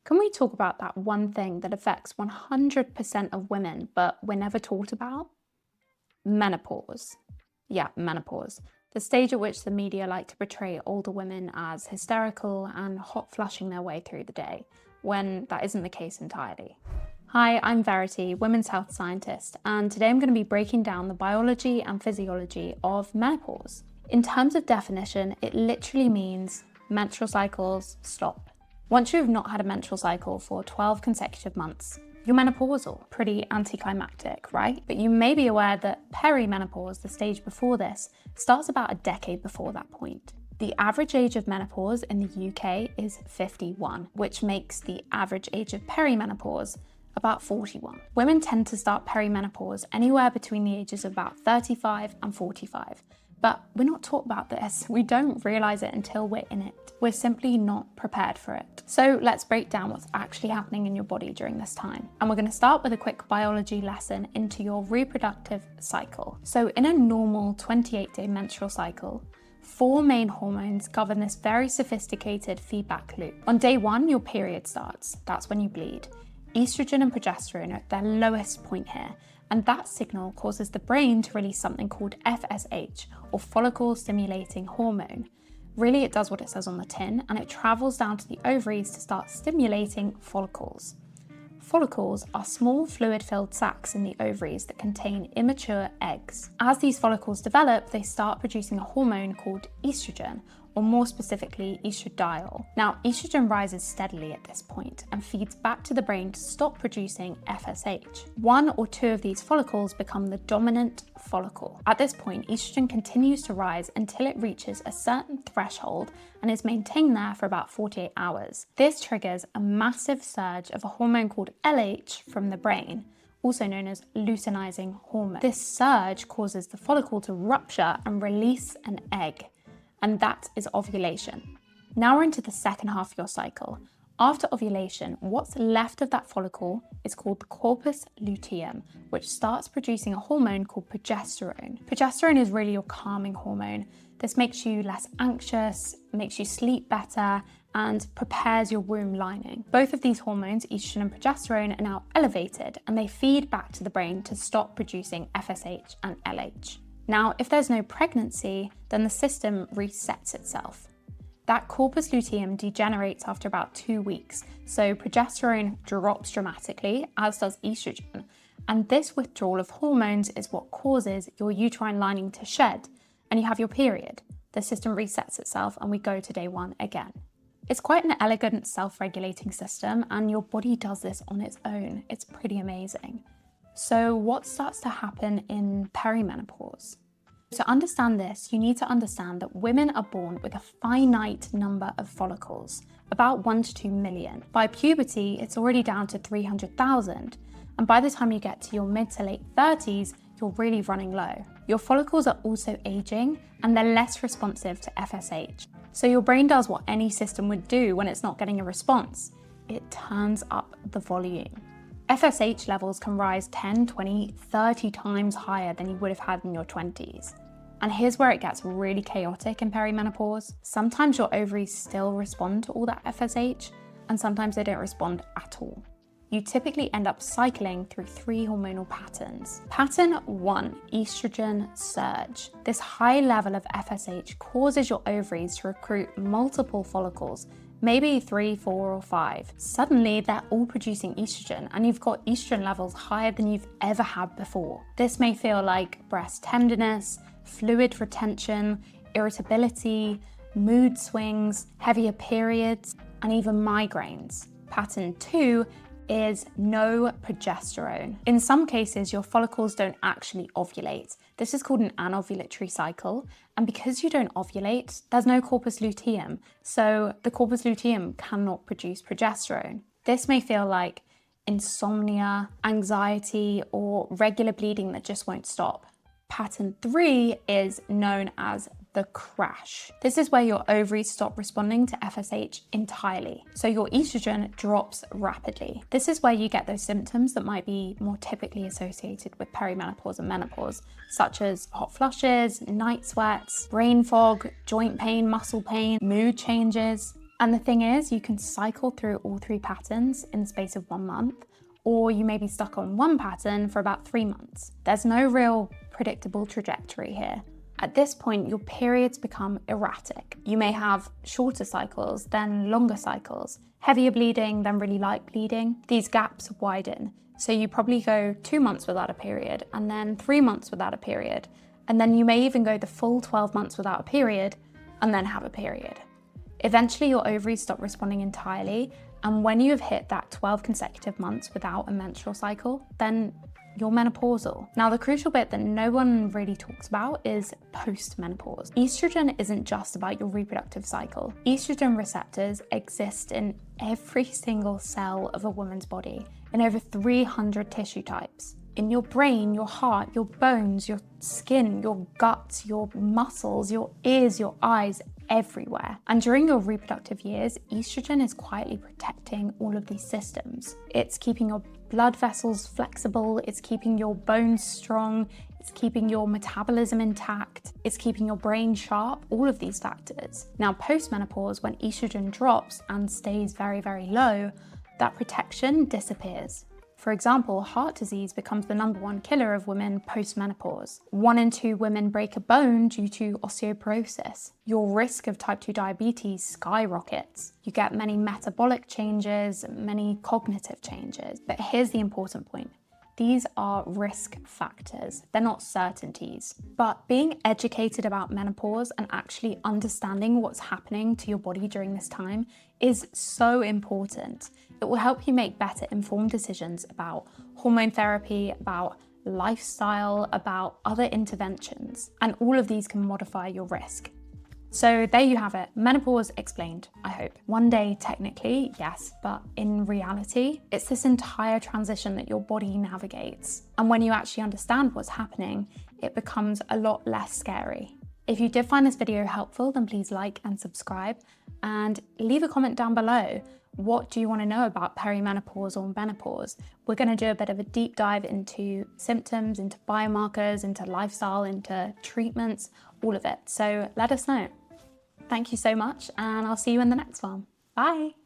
Can we talk about that one thing that affects 100% of women, but we're never taught about? Menopause. Yeah, menopause. The stage at which the media like to portray older women as hysterical and hot flushing their way through the day, when that isn't the case entirely. Hi, I'm Verity, women's health scientist, and today I'm going to be breaking down the biology and physiology of menopause. In terms of definition, it literally means menstrual cycles stop. Once you have not had a menstrual cycle for 12 consecutive months, you're menopausal. Pretty anticlimactic, right? But you may be aware that perimenopause, the stage before this, starts about a decade before that point. The average age of menopause in the UK is 51, which makes the average age of perimenopause about 41. Women tend to start perimenopause anywhere between the ages of about 35 and 45. But we're not taught about this. We don't realize it until we're in it. We're simply not prepared for it. So let's break down what's actually happening in your body during this time. And we're going to start with a quick biology lesson into your reproductive cycle. So in a normal 28-day menstrual cycle, 4 main hormones govern this very sophisticated feedback loop. On day 1, your period starts. That's when you bleed. Estrogen and progesterone are at their lowest point here, and that signal causes the brain to release something called FSH, or follicle stimulating hormone. Really, it does what it says on the tin, and it travels down to the ovaries to start stimulating follicles. Follicles are small fluid-filled sacs in the ovaries that contain immature eggs. As these follicles develop, they start producing a hormone called estrogen, or more specifically, estradiol. Now, estrogen rises steadily at this point and feeds back to the brain to stop producing FSH. 1 or 2 of these follicles become the dominant follicle. At this point, estrogen continues to rise until it reaches a certain threshold and is maintained there for about 48 hours. This triggers a massive surge of a hormone called LH from the brain, also known as luteinizing hormone. This surge causes the follicle to rupture and release an egg, and that is ovulation. Now we're into the second half of your cycle. After ovulation, what's left of that follicle is called the corpus luteum, which starts producing a hormone called progesterone. Progesterone is really your calming hormone. This makes you less anxious, makes you sleep better, and prepares your womb lining. Both of these hormones, estrogen and progesterone, are now elevated, and they feed back to the brain to stop producing FSH and LH. Now, if there's no pregnancy, then the system resets itself. That corpus luteum degenerates after about 2 weeks, so progesterone drops dramatically, as does estrogen, and this withdrawal of hormones is what causes your uterine lining to shed, and you have your period. The system resets itself, and we go to day 1 again. It's quite an elegant self-regulating system, and your body does this on its own. It's pretty amazing. So what starts to happen in perimenopause? To understand this, you need to understand that women are born with a finite number of follicles, about 1 to 2 million. By puberty, it's already down to 300,000. And by the time you get to your mid to late 30s, you're really running low. Your follicles are also aging, and they're less responsive to FSH. So your brain does what any system would do when it's not getting a response. It turns up the volume. FSH levels can rise 10, 20, 30 times higher than you would have had in your 20s. And here's where it gets really chaotic in perimenopause. Sometimes your ovaries still respond to all that FSH, and sometimes they don't respond at all. You typically end up cycling through 3 hormonal patterns. Pattern 1, estrogen surge. This high level of FSH causes your ovaries to recruit multiple follicles, maybe 3, 4, or 5. Suddenly, they're all producing estrogen, and you've got estrogen levels higher than you've ever had before. This may feel like breast tenderness, fluid retention, irritability, mood swings, heavier periods, and even migraines. Pattern 2 is no progesterone. In some cases, your follicles don't actually ovulate. This is called an anovulatory cycle, and because you don't ovulate, there's no corpus luteum, so the corpus luteum cannot produce progesterone. This may feel like insomnia, anxiety, or regular bleeding that just won't stop. Pattern 3 is known as the crash. This is where your ovaries stop responding to FSH entirely. So your estrogen drops rapidly. This is where you get those symptoms that might be more typically associated with perimenopause and menopause, such as hot flushes, night sweats, brain fog, joint pain, muscle pain, mood changes. And the thing is, you can cycle through all 3 patterns in the space of 1 month, or you may be stuck on one pattern for about 3 months. There's no real predictable trajectory here. At this point, your periods become erratic. You may have shorter cycles, then longer cycles, heavier bleeding, then really light bleeding. These gaps widen. So you probably go 2 months without a period, and then 3 months without a period. And then you may even go the full 12 months without a period, and then have a period. Eventually, your ovaries stop responding entirely, and when you have hit that 12 consecutive months without a menstrual cycle, then you're menopausal. Now, the crucial bit that no one really talks about is post-menopause. Estrogen isn't just about your reproductive cycle. Estrogen receptors exist in every single cell of a woman's body, in over 300 tissue types. In your brain, your heart, your bones, your skin, your guts, your muscles, your ears, your eyes, everywhere. And during your reproductive years, estrogen is quietly protecting all of these systems. It's keeping your blood vessels flexible, it's keeping your bones strong, it's keeping your metabolism intact, it's keeping your brain sharp, all of these factors. Now, post-menopause, when estrogen drops and stays very, very low, that protection disappears. For example, heart disease becomes the #1 killer of women post-menopause. 1 in 2 women break a bone due to osteoporosis. Your risk of type 2 diabetes skyrockets. You get many metabolic changes, many cognitive changes. But here's the important point. These are risk factors. They're not certainties. But being educated about menopause and actually understanding what's happening to your body during this time is so important. It will help you make better informed decisions about hormone therapy, about lifestyle, about other interventions. And all of these can modify your risk. So there you have it, menopause explained, I hope. One day, technically, yes, but in reality, it's this entire transition that your body navigates. And when you actually understand what's happening, it becomes a lot less scary. If you did find this video helpful, then please like and subscribe and leave a comment down below. What do you want to know about perimenopause or menopause? We're going to do a bit of a deep dive into symptoms, into biomarkers, into lifestyle, into treatments, all of it. So let us know. Thank you so much, and I'll see you in the next one. Bye.